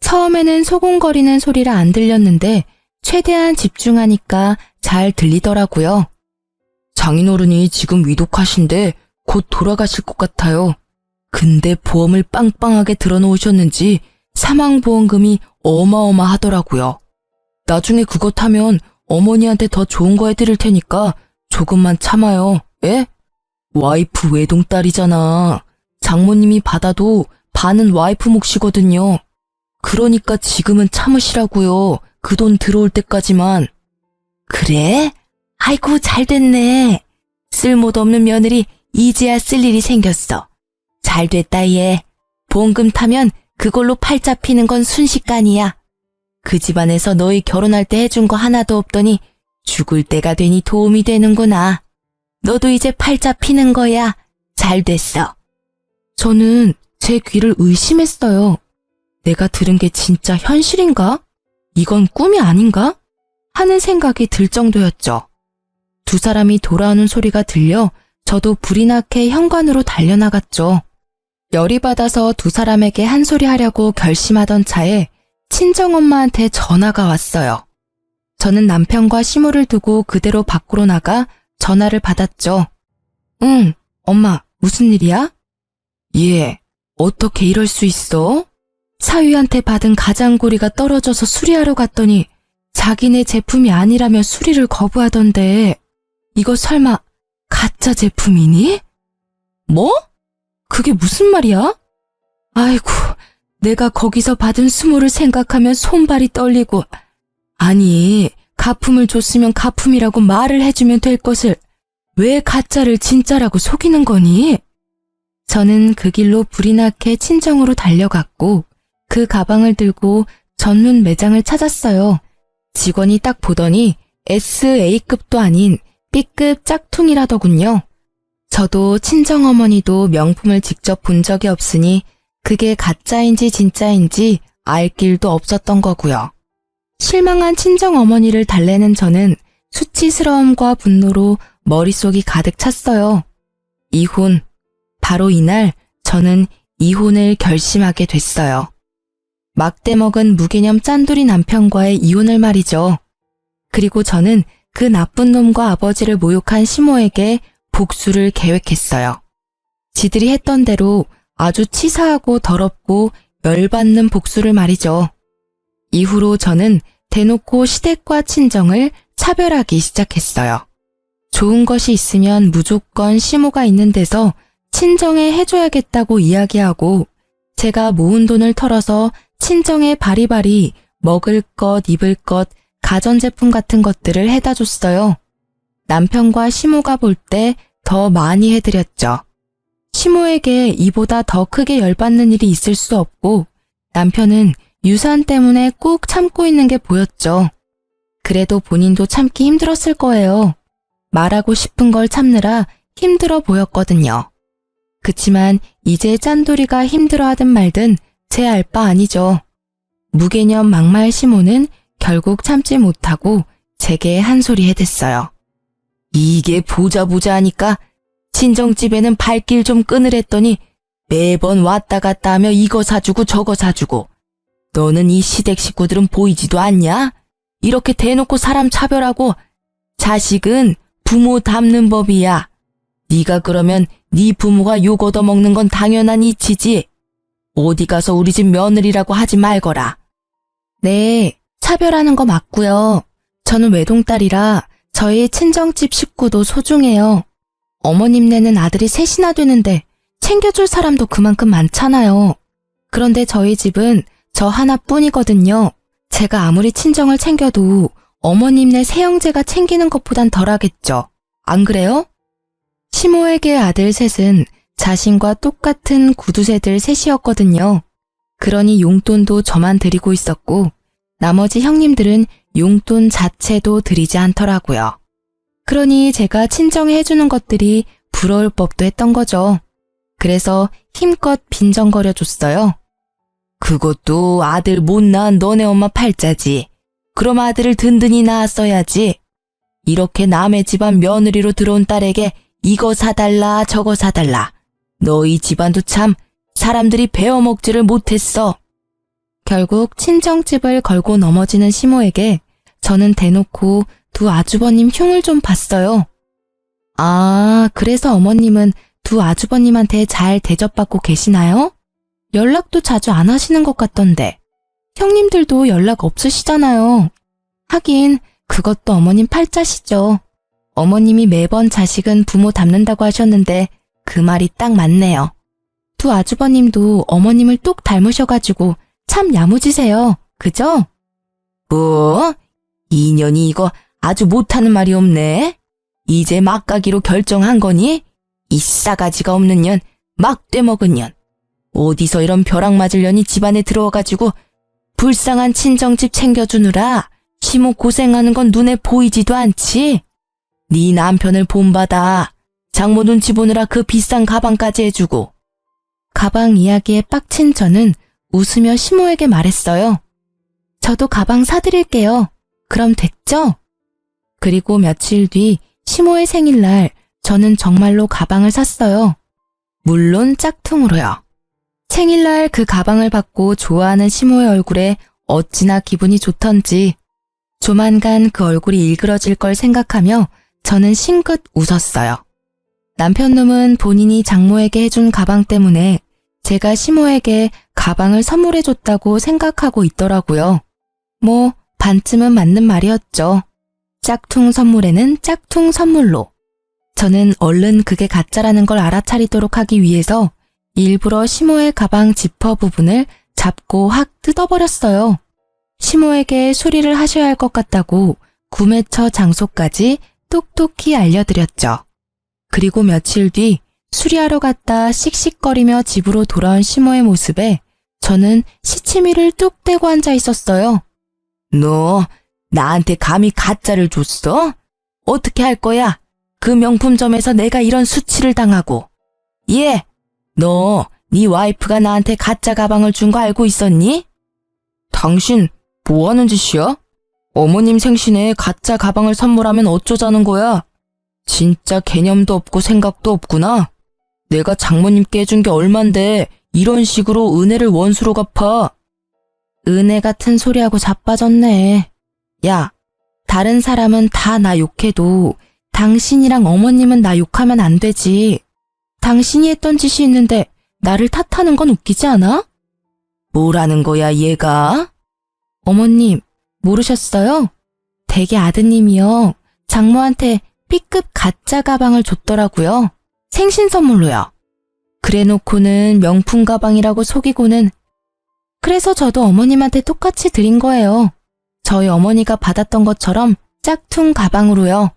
처음에는 소곤거리는 소리라 안 들렸는데 최대한 집중하니까 잘 들리더라고요. 장인어른이 지금 위독하신데 곧 돌아가실 것 같아요. 근데 보험을 빵빵하게 들어놓으셨는지 사망보험금이 어마어마하더라고요. 나중에 그거 타면 어머니한테 더 좋은 거 해드릴 테니까 조금만 참아요. 예? 와이프 외동딸이잖아. 장모님이 받아도 반은 와이프 몫이거든요. 그러니까 지금은 참으시라고요. 그 돈 들어올 때까지만. 그래? 아이고 잘 됐네. 쓸모도 없는 며느리 이제야 쓸 일이 생겼어. 잘 됐다 얘. 보험금 타면 그걸로 팔자 피는 건 순식간이야. 그 집안에서 너희 결혼할 때 해준 거 하나도 없더니 죽을 때가 되니 도움이 되는구나. 너도 이제 팔자 피는 거야. 잘 됐어. 저는 제 귀를 의심했어요. 내가 들은 게 진짜 현실인가? 이건 꿈이 아닌가? 하는 생각이 들 정도였죠. 두 사람이 돌아오는 소리가 들려 저도 불이 나게 현관으로 달려나갔죠. 열이 받아서 두 사람에게 한 소리 하려고 결심하던 차에 친정엄마한테 전화가 왔어요. 저는 남편과 시모를 두고 그대로 밖으로 나가 전화를 받았죠. 응, 엄마, 무슨 일이야? 예, 어떻게 이럴 수 있어? 사위한테 받은 가장고리가 떨어져서 수리하러 갔더니 자기네 제품이 아니라며 수리를 거부하던데 이거 설마 가짜 제품이니? 뭐? 그게 무슨 말이야? 아이고, 내가 거기서 받은 수모를 생각하면 손발이 떨리고 아니, 가품을 줬으면 가품이라고 말을 해주면 될 것을 왜 가짜를 진짜라고 속이는 거니? 저는 그 길로 불이 나게 친정으로 달려갔고 그 가방을 들고 전문 매장을 찾았어요. 직원이 딱 보더니 SA급도 아닌 B급 짝퉁이라더군요. 저도 친정어머니도 명품을 직접 본 적이 없으니 그게 가짜인지 진짜인지 알 길도 없었던 거고요. 실망한 친정어머니를 달래는 저는 수치스러움과 분노로 머릿속이 가득 찼어요. 이혼. 바로 이날 저는 이혼을 결심하게 됐어요. 막대 먹은 무개념 짠돌이 남편과의 이혼을 말이죠. 그리고 저는 그 나쁜 놈과 아버지를 모욕한 시모에게 복수를 계획했어요. 지들이 했던 대로 아주 치사하고 더럽고 열받는 복수를 말이죠. 이후로 저는 대놓고 시댁과 친정을 차별하기 시작했어요. 좋은 것이 있으면 무조건 시모가 있는 데서 친정에 해줘야겠다고 이야기하고 제가 모은 돈을 털어서 친정에 바리바리 먹을 것, 입을 것, 가전제품 같은 것들을 해다 줬어요. 남편과 시모가 볼 때 더 많이 해드렸죠. 시모에게 이보다 더 크게 열받는 일이 있을 수 없고 남편은 유산 때문에 꾹 참고 있는 게 보였죠. 그래도 본인도 참기 힘들었을 거예요. 말하고 싶은 걸 참느라 힘들어 보였거든요. 그치만 이제 짠돌이가 힘들어하든 말든 제 알 바 아니죠. 무개념 막말 시모는 결국 참지 못하고 제게 한 소리 해댔어요. 이게 보자 하니까 친정집에는 발길 좀 끊으랬더니 매번 왔다 갔다 하며 이거 사주고 저거 사주고 너는 이 시댁 식구들은 보이지도 않냐? 이렇게 대놓고 사람 차별하고 자식은 부모 닮는 법이야. 네가 그러면 네 부모가 욕 얻어먹는 건 당연한 이치지. 어디 가서 우리 집 며느리라고 하지 말거라. 네, 차별하는 거 맞고요. 저는 외동딸이라 저희 친정집 식구도 소중해요. 어머님네는 아들이 셋이나 되는데 챙겨줄 사람도 그만큼 많잖아요. 그런데 저희 집은 저 하나뿐이거든요. 제가 아무리 친정을 챙겨도 어머님네 새형제가 챙기는 것보단 덜하겠죠. 안 그래요? 시모에게 아들 셋은 자신과 똑같은 구두쇠들 셋이었거든요. 그러니 용돈도 저만 드리고 있었고 나머지 형님들은 용돈 자체도 드리지 않더라고요. 그러니 제가 친정에 해주는 것들이 부러울 법도 했던 거죠. 그래서 힘껏 빈정거려줬어요. 그것도 아들 못 낳은 너네 엄마 팔자지. 그럼 아들을 든든히 낳았어야지. 이렇게 남의 집안 며느리로 들어온 딸에게 이거 사달라 저거 사달라. 너희 집안도 참 사람들이 베어먹지를 못했어. 결국 친정집을 걸고 넘어지는 시모에게 저는 대놓고 두 아주버님 흉을 좀 봤어요. 아, 그래서 어머님은 두 아주버님한테 잘 대접받고 계시나요? 연락도 자주 안 하시는 것 같던데. 형님들도 연락 없으시잖아요. 하긴 그것도 어머님 팔자시죠. 어머님이 매번 자식은 부모 닮는다고 하셨는데 그 말이 딱 맞네요. 두 아주버님도 어머님을 똑 닮으셔가지고 참 야무지세요. 그죠? 뭐? 인연이 이거 아주 못하는 말이 없네. 이제 막 가기로 결정한 거니? 이 싸가지가 없는 년, 막 떼먹은 년. 어디서 이런 벼락 맞을 년이 집안에 들어와가지고 불쌍한 친정집 챙겨주느라 시모 고생하는 건 눈에 보이지도 않지? 네 남편을 본받아. 장모 눈치 보느라 그 비싼 가방까지 해주고. 가방 이야기에 빡친 저는 웃으며 시모에게 말했어요. 저도 가방 사드릴게요. 그럼 됐죠? 그리고 며칠 뒤 시모의 생일날 저는 정말로 가방을 샀어요. 물론 짝퉁으로요. 생일날 그 가방을 받고 좋아하는 시모의 얼굴에 어찌나 기분이 좋던지 조만간 그 얼굴이 일그러질 걸 생각하며 저는 싱긋 웃었어요. 남편 놈은 본인이 장모에게 해준 가방 때문에 제가 시모에게 가방을 선물해줬다고 생각하고 있더라고요. 뭐 반쯤은 맞는 말이었죠. 짝퉁 선물에는 짝퉁 선물로. 저는 얼른 그게 가짜라는 걸 알아차리도록 하기 위해서 일부러 시모의 가방 지퍼 부분을 잡고 확 뜯어버렸어요. 시모에게 수리를 하셔야 할 것 같다고 구매처 장소까지 똑똑히 알려드렸죠. 그리고 며칠 뒤 수리하러 갔다 씩씩거리며 집으로 돌아온 시모의 모습에 저는 시치미를 뚝 떼고 앉아 있었어요. 너 나한테 감히 가짜를 줬어? 어떻게 할 거야? 그 명품점에서 내가 이런 수치를 당하고. 예, 너 네 와이프가 나한테 가짜 가방을 준 거 알고 있었니? 당신 뭐 하는 짓이야? 어머님 생신에 가짜 가방을 선물하면 어쩌자는 거야? 진짜 개념도 없고 생각도 없구나. 내가 장모님께 해준 게 얼만데 이런 식으로 은혜를 원수로 갚아. 은혜 같은 소리하고 자빠졌네. 야, 다른 사람은 다 나 욕해도 당신이랑 어머님은 나 욕하면 안 되지. 당신이 했던 짓이 있는데 나를 탓하는 건 웃기지 않아? 뭐라는 거야, 얘가? 어머님, 모르셨어요? 댁의 아드님이요. 장모한테 B급 가짜 가방을 줬더라고요. 생신 선물로요. 그래놓고는 명품 가방이라고 속이고는. 그래서 저도 어머님한테 똑같이 드린 거예요. 저희 어머니가 받았던 것처럼 짝퉁 가방으로요.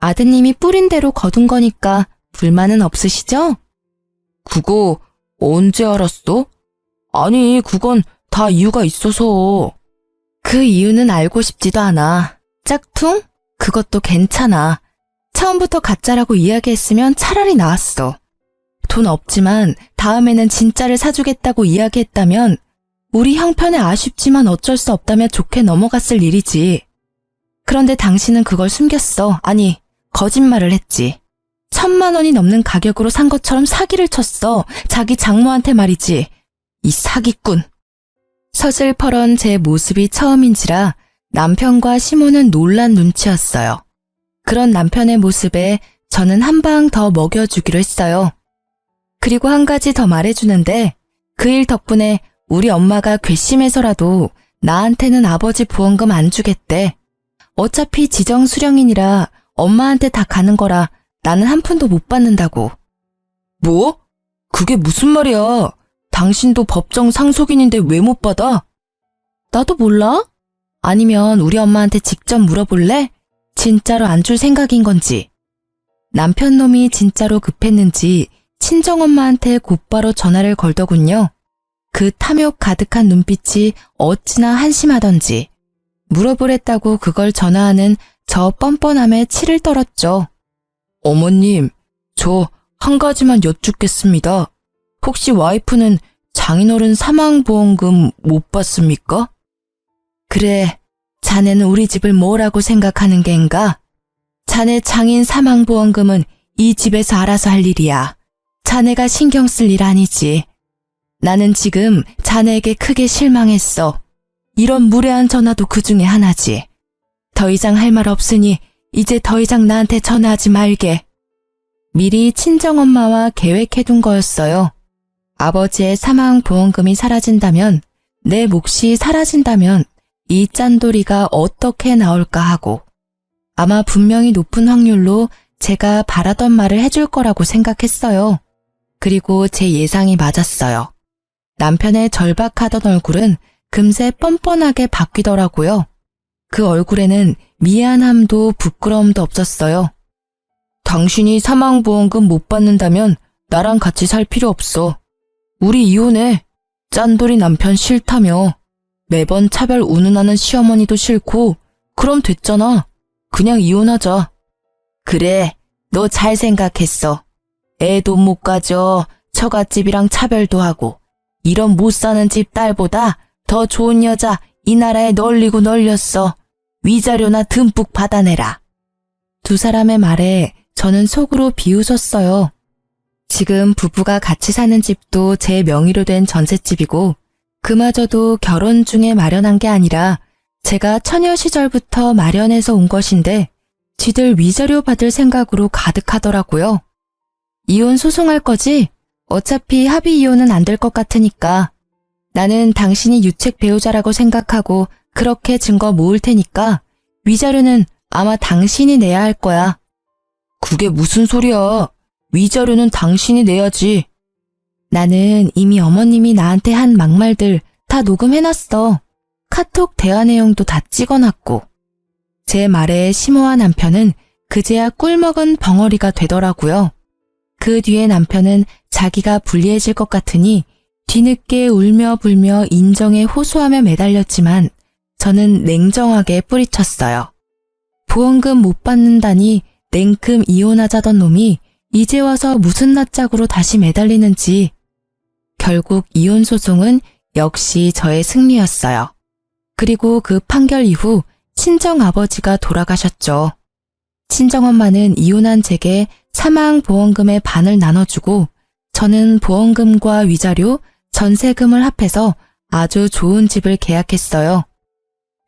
아드님이 뿌린 대로 거둔 거니까 불만은 없으시죠? 그거 언제 알았어? 아니, 그건 다 이유가 있어서. 그 이유는 알고 싶지도 않아. 짝퉁? 그것도 괜찮아. 처음부터 가짜라고 이야기했으면 차라리 나았어. 돈 없지만 다음에는 진짜를 사주겠다고 이야기했다면 우리 형편에 아쉽지만 어쩔 수 없다며 좋게 넘어갔을 일이지. 그런데 당신은 그걸 숨겼어. 아니, 거짓말을 했지. 1,000만 원이 넘는 가격으로 산 것처럼 사기를 쳤어. 자기 장모한테 말이지. 이 사기꾼. 서슬퍼런 제 모습이 처음인지라 남편과 시모는 놀란 눈치였어요. 그런 남편의 모습에 저는 한 방 더 먹여주기로 했어요. 그리고 한 가지 더 말해주는데 그 일 덕분에 우리 엄마가 괘씸해서라도 나한테는 아버지 보험금 안 주겠대. 어차피 지정수령인이라 엄마한테 다 가는 거라 나는 한 푼도 못 받는다고. 뭐? 그게 무슨 말이야? 당신도 법정 상속인인데 왜 못 받아? 나도 몰라? 아니면 우리 엄마한테 직접 물어볼래? 진짜로 안 줄 생각인 건지. 남편 놈이 진짜로 급했는지 친정엄마한테 곧바로 전화를 걸더군요. 그 탐욕 가득한 눈빛이 어찌나 한심하던지. 물어보랬다고 그걸 전화하는 저 뻔뻔함에 치를 떨었죠. 어머님, 저 한 가지만 여쭙겠습니다. 혹시 와이프는 장인어른 사망보험금 못 받습니까? 그래, 자네는 우리 집을 뭐라고 생각하는 겐가? 자네 장인 사망보험금은 이 집에서 알아서 할 일이야. 자네가 신경 쓸 일 아니지. 나는 지금 자네에게 크게 실망했어. 이런 무례한 전화도 그 중에 하나지. 더 이상 할 말 없으니 이제 더 이상 나한테 전화하지 말게. 미리 친정엄마와 계획해둔 거였어요. 아버지의 사망보험금이 사라진다면, 내 몫이 사라진다면 이 짠돌이가 어떻게 나올까 하고, 아마 분명히 높은 확률로 제가 바라던 말을 해줄 거라고 생각했어요. 그리고 제 예상이 맞았어요. 남편의 절박하던 얼굴은 금세 뻔뻔하게 바뀌더라고요. 그 얼굴에는 미안함도 부끄러움도 없었어요. 당신이 사망보험금 못 받는다면 나랑 같이 살 필요 없어. 우리 이혼해. 짠돌이 남편 싫다며. 매번 차별 운운하는 시어머니도 싫고. 그럼 됐잖아. 그냥 이혼하자. 그래, 너 잘 생각했어. 애도 못 가져. 처갓집이랑 차별도 하고. 이런 못 사는 집 딸보다 더 좋은 여자 이 나라에 널리고 널렸어. 위자료나 듬뿍 받아내라. 두 사람의 말에 저는 속으로 비웃었어요. 지금 부부가 같이 사는 집도 제 명의로 된 전셋집이고, 그마저도 결혼 중에 마련한 게 아니라 제가 처녀 시절부터 마련해서 온 것인데, 지들 위자료 받을 생각으로 가득하더라고요. 이혼 소송할 거지? 어차피 합의 이혼은 안 될 것 같으니까. 나는 당신이 유책 배우자라고 생각하고 그렇게 증거 모을 테니까 위자료는 아마 당신이 내야 할 거야. 그게 무슨 소리야. 위자료는 당신이 내야지. 나는 이미 어머님이 나한테 한 막말들 다 녹음해놨어. 카톡 대화 내용도 다 찍어놨고. 제 말에 심오한 남편은 그제야 꿀먹은 벙어리가 되더라고요. 그 뒤에 남편은 자기가 불리해질 것 같으니 뒤늦게 울며 불며 인정에 호소하며 매달렸지만 저는 냉정하게 뿌리쳤어요. 보험금 못 받는다니 냉큼 이혼하자던 놈이 이제 와서 무슨 낯짝으로 다시 매달리는지. 결국 이혼 소송은 역시 저의 승리였어요. 그리고 그 판결 이후 친정아버지가 돌아가셨죠. 친정엄마는 이혼한 제게 사망보험금의 반을 나눠주고 저는 보험금과 위자료, 전세금을 합해서 아주 좋은 집을 계약했어요.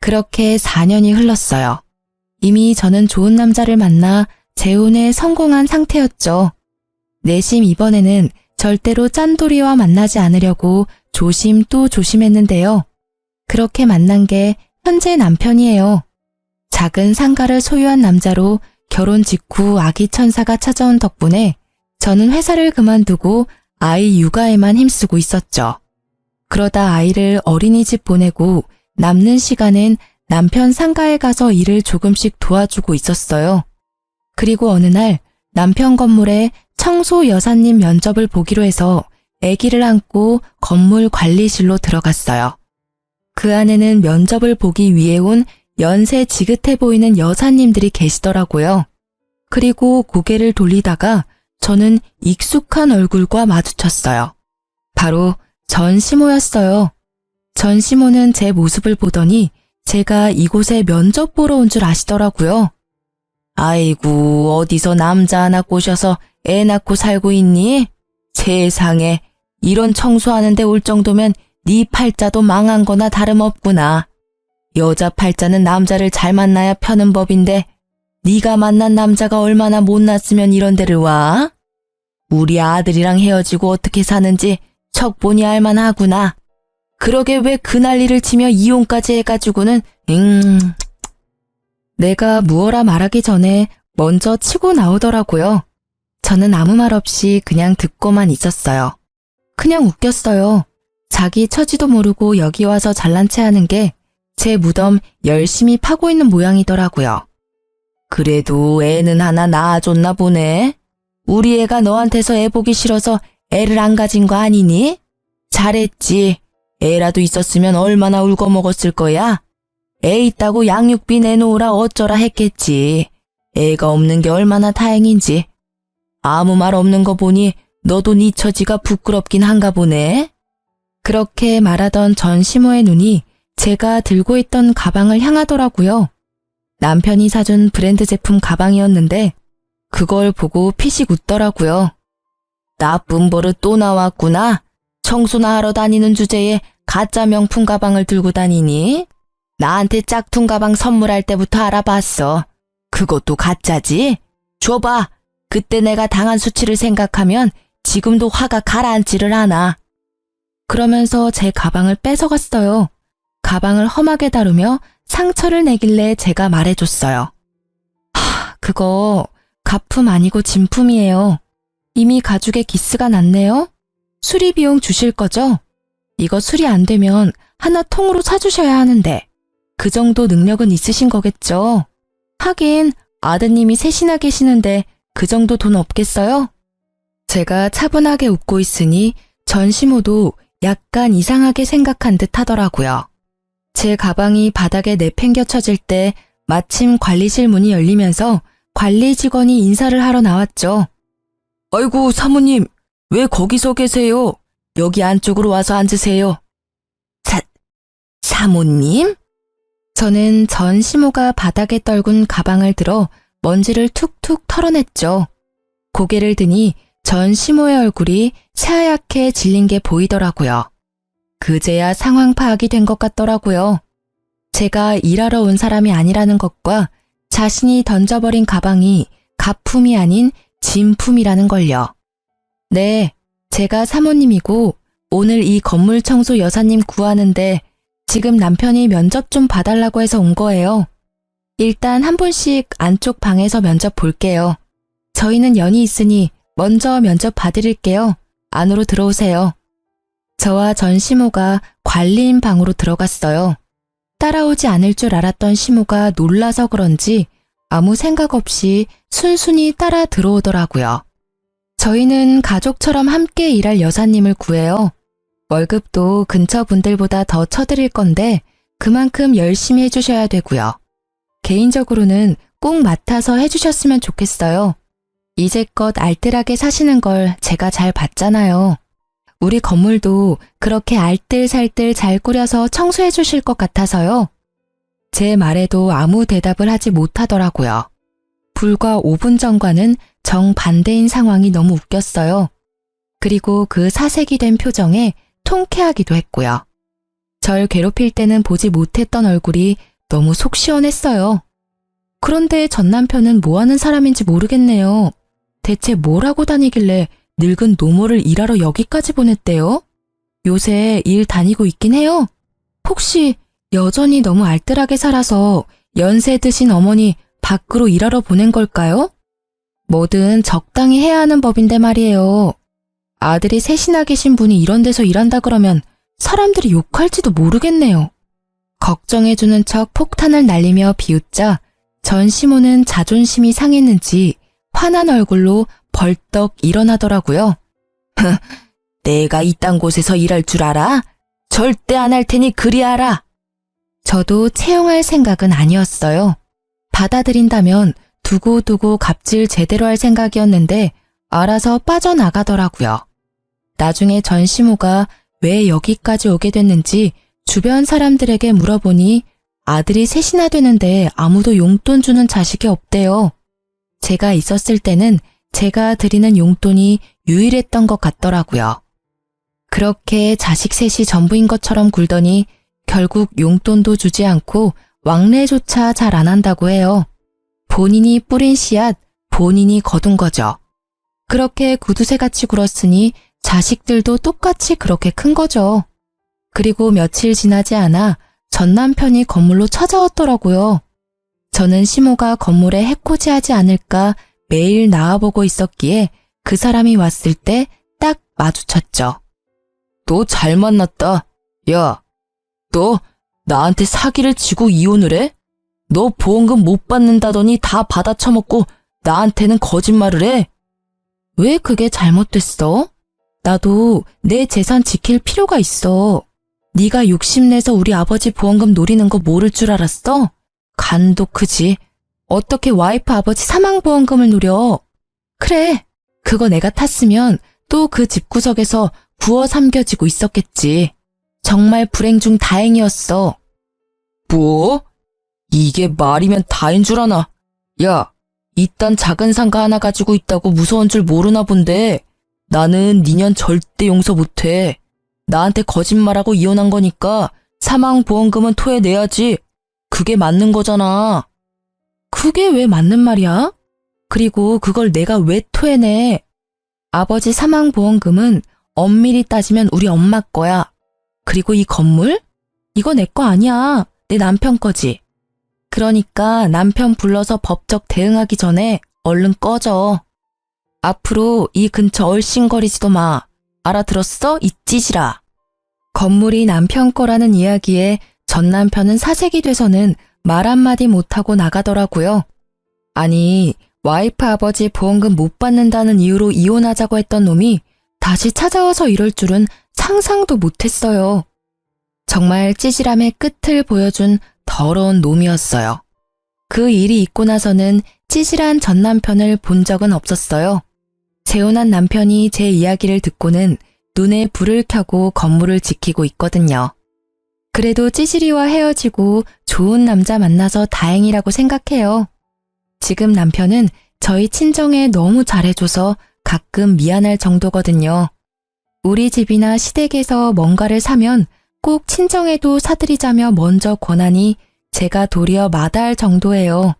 그렇게 4년이 흘렀어요. 이미 저는 좋은 남자를 만나 재혼에 성공한 상태였죠. 내심 이번에는 절대로 짠돌이와 만나지 않으려고 조심 또 조심했는데요. 그렇게 만난 게 현재 남편이에요. 작은 상가를 소유한 남자로 결혼 직후 아기 천사가 찾아온 덕분에 저는 회사를 그만두고 아이 육아에만 힘쓰고 있었죠. 그러다 아이를 어린이집 보내고 남는 시간엔 남편 상가에 가서 일을 조금씩 도와주고 있었어요. 그리고 어느 날 남편 건물에 청소 여사님 면접을 보기로 해서 아기를 안고 건물 관리실로 들어갔어요. 그 안에는 면접을 보기 위해 온 연세 지긋해 보이는 여사님들이 계시더라고요. 그리고 고개를 돌리다가 저는 익숙한 얼굴과 마주쳤어요. 바로 전시모였어요. 전시모는 제 모습을 보더니 제가 이곳에 면접 보러 온 줄 아시더라고요. 아이고, 어디서 남자 하나 꼬셔서 애 낳고 살고 있니? 세상에, 이런 청소하는데 올 정도면 네 팔자도 망한 거나 다름없구나. 여자 팔자는 남자를 잘 만나야 펴는 법인데 네가 만난 남자가 얼마나 못났으면 이런 데를 와? 우리 아들이랑 헤어지고 어떻게 사는지 척보니 알만하구나. 그러게 왜 그 난리를 치며 이혼까지 해가지고는 내가 무어라 말하기 전에 먼저 치고 나오더라고요. 저는 아무 말 없이 그냥 듣고만 있었어요. 그냥 웃겼어요. 자기 처지도 모르고 여기 와서 잘난 체 하는 게 제 무덤 열심히 파고 있는 모양이더라고요. 그래도 애는 하나 낳아줬나 보네. 우리 애가 너한테서 애 보기 싫어서 애를 안 가진 거 아니니? 잘했지. 애라도 있었으면 얼마나 울고 먹었을 거야. 애 있다고 양육비 내놓으라 어쩌라 했겠지. 애가 없는 게 얼마나 다행인지. 아무 말 없는 거 보니 너도 네 처지가 부끄럽긴 한가 보네. 그렇게 말하던 전시모의 눈이 제가 들고 있던 가방을 향하더라고요. 남편이 사준 브랜드 제품 가방이었는데 그걸 보고 피식 웃더라고요. 나쁜 버릇 또 나왔구나. 청소나 하러 다니는 주제에 가짜 명품 가방을 들고 다니니? 나한테 짝퉁 가방 선물할 때부터 알아봤어. 그것도 가짜지? 줘봐. 그때 내가 당한 수치를 생각하면 지금도 화가 가라앉지를 않아. 그러면서 제 가방을 뺏어갔어요. 가방을 험하게 다루며 상처를 내길래 제가 말해줬어요. 그거 가품 아니고 진품이에요. 이미 가죽에 기스가 났네요. 수리 비용 주실 거죠? 이거 수리 안 되면 하나 통으로 사주셔야 하는데 그 정도 능력은 있으신 거겠죠? 하긴 아드님이 셋이나 계시는데 그 정도 돈 없겠어요? 제가 차분하게 웃고 있으니 전시모도 약간 이상하게 생각한 듯 하더라고요. 제 가방이 바닥에 내팽겨쳐질 때 마침 관리실 문이 열리면서 관리 직원이 인사를 하러 나왔죠. 아이고 사모님, 왜 거기서 계세요? 여기 안쪽으로 와서 앉으세요. 사모님? 저는 전시모가 바닥에 떨군 가방을 들어 먼지를 툭툭 털어냈죠. 고개를 드니 전시모의 얼굴이 새하얗게 질린 게 보이더라고요. 그제야 상황 파악이 된 것 같더라고요. 제가 일하러 온 사람이 아니라는 것과 자신이 던져버린 가방이 가품이 아닌 진품이라는 걸요. 네, 제가 사모님이고 오늘 이 건물 청소 여사님 구하는데 지금 남편이 면접 좀 봐달라고 해서 온 거예요. 일단 한 분씩 안쪽 방에서 면접 볼게요. 저희는 연이 있으니 먼저 면접 봐드릴게요. 안으로 들어오세요. 저와 전시모가 관리인 방으로 들어갔어요. 따라오지 않을 줄 알았던 시모가 놀라서 그런지 아무 생각 없이 순순히 따라 들어오더라고요. 저희는 가족처럼 함께 일할 여사님을 구해요. 월급도 근처 분들보다 더 쳐드릴 건데 그만큼 열심히 해주셔야 되고요. 개인적으로는 꼭 맡아서 해주셨으면 좋겠어요. 이제껏 알뜰하게 사시는 걸 제가 잘 봤잖아요. 우리 건물도 그렇게 알뜰살뜰 잘 꾸려서 청소해 주실 것 같아서요. 제 말에도 아무 대답을 하지 못하더라고요. 불과 5분 전과는 정반대인 상황이 너무 웃겼어요. 그리고 그 사색이 된 표정에 통쾌하기도 했고요. 절 괴롭힐 때는 보지 못했던 얼굴이 너무 속 시원했어요. 그런데 전 남편은 뭐 하는 사람인지 모르겠네요. 대체 뭘 하고 다니길래 늙은 노모를 일하러 여기까지 보냈대요? 요새 일 다니고 있긴 해요? 혹시 여전히 너무 알뜰하게 살아서 연세 드신 어머니 밖으로 일하러 보낸 걸까요? 뭐든 적당히 해야 하는 법인데 말이에요. 아들이 셋이나 계신 분이 이런 데서 일한다 그러면 사람들이 욕할지도 모르겠네요. 걱정해주는 척 폭탄을 날리며 비웃자 전시모는 자존심이 상했는지 화난 얼굴로 벌떡 일어나더라고요. 내가 이딴 곳에서 일할 줄 알아? 절대 안 할 테니 그리 알아. 저도 채용할 생각은 아니었어요. 받아들인다면 두고두고 갑질 제대로 할 생각이었는데 알아서 빠져나가더라고요. 나중에 전시모가 왜 여기까지 오게 됐는지 주변 사람들에게 물어보니 아들이 셋이나 되는데 아무도 용돈 주는 자식이 없대요. 제가 있었을 때는 제가 드리는 용돈이 유일했던 것 같더라고요. 그렇게 자식 셋이 전부인 것처럼 굴더니 결국 용돈도 주지 않고 왕래조차 잘 안 한다고 해요. 본인이 뿌린 씨앗, 본인이 거둔 거죠. 그렇게 구두쇠같이 굴었으니 자식들도 똑같이 그렇게 큰 거죠. 그리고 며칠 지나지 않아 전 남편이 건물로 찾아왔더라고요. 저는 시모가 건물에 해코지하지 않을까 매일 나와보고 있었기에 그 사람이 왔을 때 딱 마주쳤죠. 너 잘 만났다. 야, 너 나한테 사기를 치고 이혼을 해? 너 보험금 못 받는다더니 다 받아 처먹고 나한테는 거짓말을 해? 왜 그게 잘못됐어? 나도 내 재산 지킬 필요가 있어. 네가 욕심내서 우리 아버지 보험금 노리는 거 모를 줄 알았어? 간도 크지. 어떻게 와이프 아버지 사망보험금을 노려? 그래, 그거 내가 탔으면 또 그 집구석에서 구워 삼겨지고 있었겠지. 정말 불행 중 다행이었어. 뭐? 이게 말이면 다인 줄 아나? 야, 이딴 작은 상가 하나 가지고 있다고 무서운 줄 모르나 본데 나는 니년 절대 용서 못해. 나한테 거짓말하고 이혼한 거니까 사망보험금은 토해내야지. 그게 맞는 거잖아. 그게 왜 맞는 말이야? 그리고 그걸 내가 왜 토해내? 아버지 사망보험금은 엄밀히 따지면 우리 엄마 거야. 그리고 이 건물? 이거 내 거 아니야. 내 남편 거지. 그러니까 남편 불러서 법적 대응하기 전에 얼른 꺼져. 앞으로 이 근처 얼씬거리지도 마. 알아들었어? 이 찌질아. 건물이 남편 거라는 이야기에 전 남편은 사색이 돼서는 말 한마디 못하고 나가더라고요. 아니, 와이프 아버지 보험금 못 받는다는 이유로 이혼하자고 했던 놈이 다시 찾아와서 이럴 줄은 상상도 못했어요. 정말 찌질함의 끝을 보여준 더러운 놈이었어요. 그 일이 있고 나서는 찌질한 전 남편을 본 적은 없었어요. 재혼한 남편이 제 이야기를 듣고는 눈에 불을 켜고 건물을 지키고 있거든요. 그래도 찌질이와 헤어지고 좋은 남자 만나서 다행이라고 생각해요. 지금 남편은 저희 친정에 너무 잘해줘서 가끔 미안할 정도거든요. 우리 집이나 시댁에서 뭔가를 사면 꼭 친정에도 사드리자며 먼저 권하니 제가 도리어 마다할 정도예요.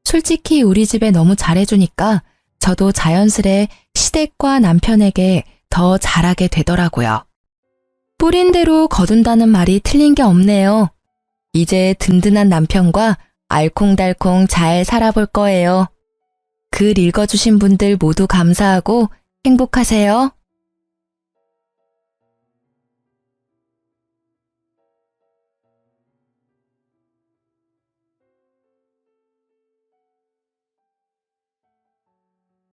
솔직히 우리 집에 너무 잘해주니까 저도 자연스레 시댁과 남편에게 더 잘하게 되더라고요. 뿌린 대로 거둔다는 말이 틀린 게 없네요. 이제 든든한 남편과 알콩달콩 잘 살아볼 거예요. 글 읽어주신 분들 모두 감사하고 행복하세요.